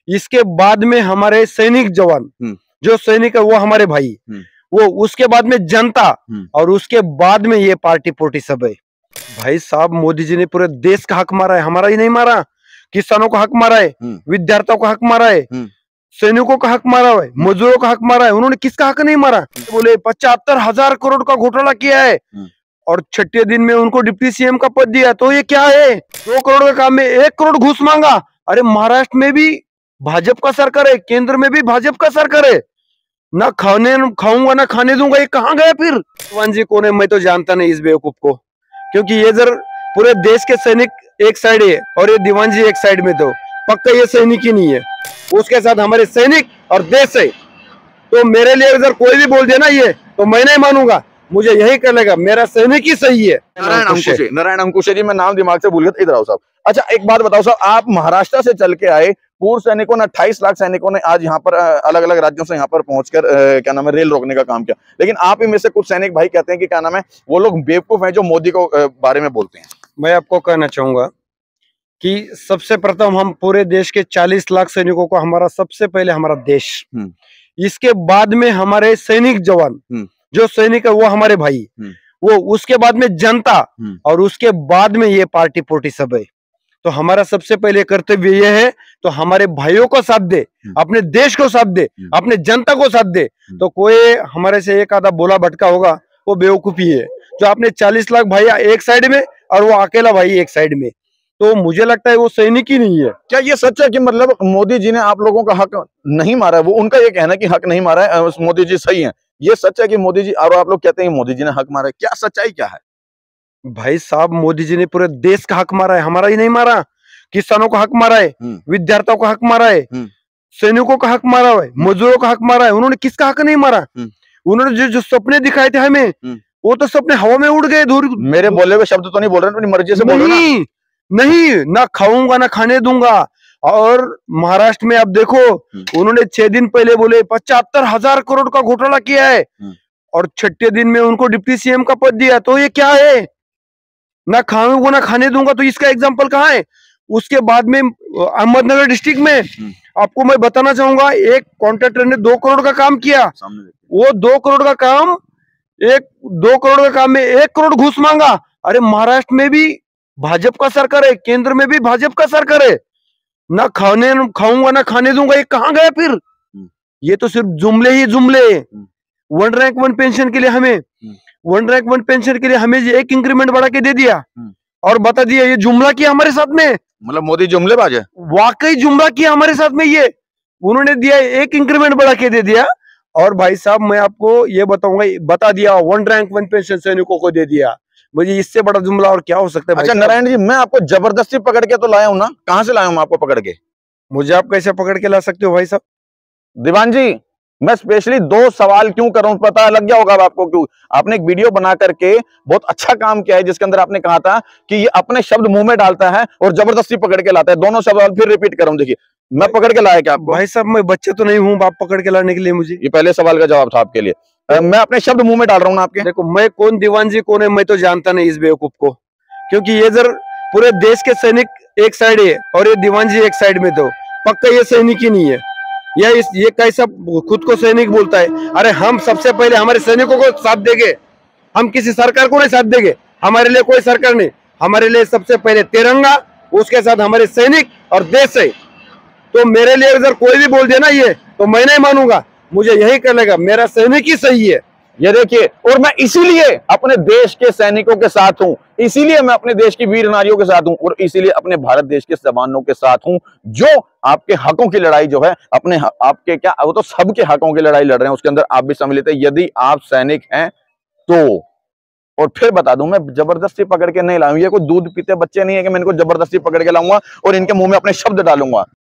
इसके बाद में हमारे सैनिक जवान, जो सैनिक है वो हमारे भाई, वो उसके बाद में जनता, और उसके बाद में ये पार्टी पोटी सब है। भाई साहब, मोदी जी ने पूरे देश का हक मारा है, हमारा ही नहीं मारा। किसानों का हक मारा है, विद्यार्थियों का हक मारा है, सैनिकों का हक मारा है, मजदूरों का हक मारा है। उन्होंने किसका हक नहीं मारा? बोले 75,000 करोड़ का घोटाला किया है और छठे दिन में उनको डिप्टी सीएम का पद दिया। तो ये क्या है? 2 करोड़ का काम में 1 करोड़ घूस मांगा। अरे महाराष्ट्र में भी भाजपा का सरकार है, केंद्र में भी भाजपा का सरकार है। ना खाऊंगा ना खाने दूंगा, ये कहाँ गया फिर? भगवान जी कौन है मैं तो जानता नहीं इस बेवकूफ को, क्योंकि ये जर पूरे देश के सैनिक एक साइड है और ये दीवान जी एक साइड में, तो पक्का ये सैनिक ही नहीं है। उसके साथ हमारे सैनिक और देश है। तो मेरे लिए अगर कोई भी बोल देना ये, तो मैं नहीं मानूंगा, मुझे यही कर लेगा, मेरा सैनिक ही सही है। नारायण अंकुश जी, मैं नाम दिमाग से भूल गया। इधर आओ साहब। अच्छा, एक बात बताओ साहब, आप महाराष्ट्र से चल के आए, पूर्व सैनिकों ने 28 लाख सैनिकों ने आज यहाँ पर अलग अलग राज्यों से यहाँ पर पहुंचकर क्या नाम है रेल रोकने का काम किया, लेकिन आप ही में से कुछ सैनिक भाई कहते हैं कि क्या नाम है वो लोग बेवकूफ हैं जो मोदी को बारे में बोलते हैं। मैं आपको कहना चाहूंगा कि सबसे प्रथम हम पूरे देश के 40 लाख सैनिकों को, हमारा सबसे पहले हमारा देश, इसके बाद में हमारे सैनिक जवान, जो सैनिक है वो हमारे भाई, वो उसके बाद में जनता, और उसके बाद में ये पार्टी पोटी सब है। तो हमारा सबसे पहले कर्तव्य ये है, तो हमारे भाइयों को साथ दे, अपने देश को साथ दे, अपने जनता को साथ दे। तो कोई हमारे से एक आधा बोला भटका होगा, वो बेवकूफी है। जो आपने 40 लाख भाई एक साइड में और वो अकेला भाई एक साइड में, तो मुझे लगता है वो सैनिक ही नहीं है। क्या ये सच है कि मतलब मोदी जी ने आप लोगों का हक नहीं मारा है? वो उनका ये कहना है कि हक नहीं मारा है, मोदी जी सही है। ये सच है कि मोदी जी, और आप लोग कहते हैं मोदी जी ने हक मारा है, क्या सच्चाई क्या है? भाई साहब, मोदी जी ने पूरे देश का हक मारा है, हमारा ही नहीं मारा। किसानों का हक मारा है, विद्यार्थियों का हक मारा है, सैनिकों का हक मारा है, मजदूरों का हक मारा है। उन्होंने किसका हक नहीं मारा? उन्होंने जो सपने दिखाए थे हमें, वो तो सपने हवा में उड़ गए, दूर। मेरे बोले हुए शब्द तो नहीं बोल रहे, अपनी मर्जी से बोल रहे हैं। नहीं, ना खाऊंगा ना खाने दूंगा। और महाराष्ट्र में आप देखो, उन्होंने 6 दिन पहले बोले 75,000 करोड़ का घोटाला किया है और छठे दिन में उनको डिप्टी सीएम का पद दिया। तो ये क्या है? ना खाऊंगा ना खाने दूंगा, तो इसका एग्जाम्पल कहाँ है? उसके बाद में अहमदनगर डिस्ट्रिक्ट में आपको मैं बताना चाहूंगा, एक कॉन्ट्रैक्टर ने 2 करोड़ का काम किया। वो 2 करोड़ का काम, 2 करोड़ का काम में 1 करोड़ घूस मांगा। अरे महाराष्ट्र में भी भाजपा का सरकार है, केंद्र में भी भाजपा का सरकार है। ना खाऊंगा ना खाने दूंगा, ये कहाँ गया फिर? ये तो सिर्फ जुमले ही जुमले। 1 रैंक 1 पेंशन के लिए हमें 1 रैंक 1 पेंशन के लिए हमें 1 इंक्रीमेंट बढ़ा के दे दिया और बता दिया ये जुमला किया हमारे साथ में। मतलब मोदी जुमलेबाज है, वाकई जुमला किया हमारे साथ में। ये उन्होंने दिया 1 इंक्रीमेंट बढ़ा के दे दिया, और भाई साहब मैं आपको ये बताऊंगा, बता दिया 1 रैंक 1 पेंशन सैनिकों को दे दिया। मुझे इससे बड़ा जुमला और क्या हो सकता है? अच्छा नारायण जी, मैं आपको जबरदस्ती पकड़ के तो लाया हूं ना, कहां से लाया हूं मैं आपको पकड़ के? मुझे आप कैसे पकड़ के ला सकते हो भाई साहब? दीवान जी, मैं स्पेशली 2 सवाल क्यों कर रहा हूं, पता लग गया होगा आपको क्यों। आपने एक वीडियो बना करके बहुत अच्छा काम किया है, जिसके अंदर आपने कहा था कि ये अपने शब्द मुंह में डालता है और जबरदस्ती पकड़ के लाता है। दोनों सवाल फिर रिपीट कर रहा हूं, देखिए मैं पकड़ के लाया क्या आपको? भाई साहब, मैं बच्चे तो नहीं हूँ आप पकड़ के लाने के लिए मुझे। ये पहले सवाल का जवाब था आपके लिए। मैं अपने शब्द मुंह में डाल रहा हूँ ना आपके। देखो, मैं कौन दीवान जी कौन है मैं तो जानता नहीं इस बेवकूफ को, क्योंकि ये जर पूरे देश के सैनिक एक साइड है और ये दीवान जी एक साइड में, तो पक्का ये सैनिक ही नहीं है। ये कैसा खुद को सैनिक बोलता है? अरे हम सबसे पहले हमारे सैनिकों को साथ देंगे, हम किसी सरकार को नहीं साथ देंगे। हमारे लिए कोई सरकार नहीं, हमारे लिए सबसे पहले तिरंगा, उसके साथ हमारे सैनिक और देश है। तो मेरे लिए अगर कोई भी बोल देना ये, तो मैं नहीं मानूंगा, मुझे यही कर लेगा, मेरा सैनिक ही सही है। ये देखिए, और मैं इसीलिए अपने देश के सैनिकों के साथ हूं, इसीलिए मैं अपने देश की वीर नारियों के साथ हूं, और इसीलिए अपने भारत देश के जवानों के साथ हूं, जो आपके हकों की लड़ाई जो है, अपने आपके क्या, वो तो सबके हकों की लड़ाई लड़ रहे हैं, उसके अंदर आप भी सम्मिलित है। यदि आप सैनिक हैं तो, और फिर बता दूं, मैं जबरदस्ती पकड़ के नहीं लाऊं। ये कोई दूध पीते बच्चे नहीं है कि मैं इनको जबरदस्ती पकड़ के लाऊंगा और इनके मुंह में अपने शब्द डालूंगा।